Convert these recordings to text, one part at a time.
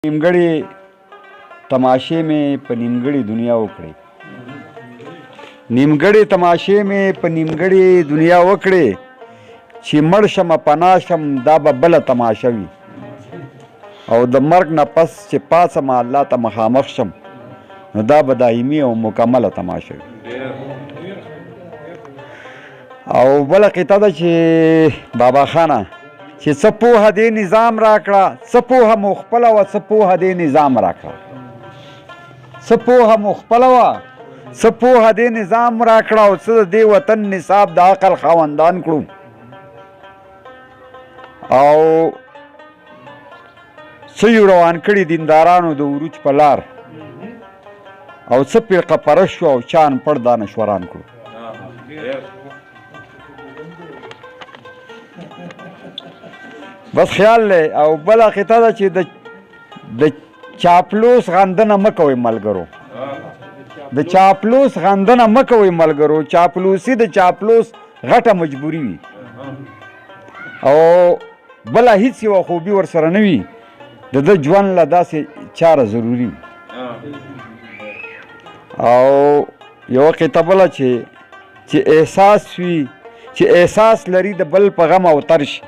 نیمګړې تماشې مې په نیمګړې دنیا وکړې، نیمګړې تماشې مې په نیمګړې دنیا وکړې، چې مړ شم پناه شم دا به بله تماشه وي، او د مرګ نه پس چې پاسم الله ته مخامخ شم نو دا به دایمي او مکمله تماشه وي. او بله قطعه ده چې بابا خانه چې څه پوهه دې نظام راکړه، څه پوهه مو خپله وه، څه پوهه دې نظام راکړه، څه پوهه مو خپله وه، څه پوهه دې نظام راکړه، او څه د دې وطن نصاب د عقل خاوندان کړو، او څه یې روان کړي دیندارانو د عروج په لار، او څه فرقه پرست شو او چا انپړ دانشوران کړو. بس خیال لې. او بله قطعه ده چې د چاپلوس غندنه مه کوئ ملګرو، د چاپلوس غندنه مه کوئ ملګرو، چاپلوسي د چاپلوس غټه مجبوري وي، او بله هیڅ یوه خوبي ورسره نه وي، د ده ژوند له داسې چاره ضروري وي. او یوه قطعه بله چې احساس وي، چې احساس لري د بل په غم او تر شي،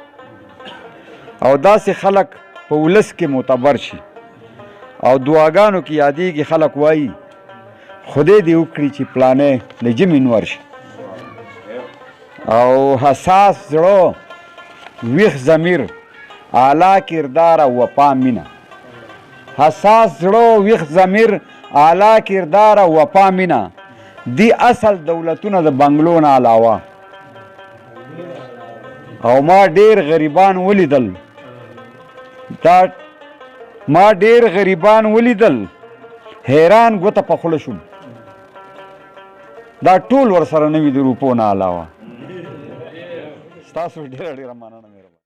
او داسې خلک په ولس کې معتبر شي، او دعاګانو کې یادېږي خلک وایي خدای دې وکړي چې پلانې له جمې نور شي. او حساس زړه ویښ ضمیر اعلی کردار او وفا مینه، حساس زړه ویښ ضمیر اعلی کردار او وفا مینه، دی اصل دولتونه د بنګلو نه علاوه. او ما ډیر غریبان ولیدل، ما ډیر غریبان ولیدل، حیران ګوته په خوله شوم، دا ټول ورسره نه وي د روپو نه علاوه. ستاسو ډیره ډیره مننه.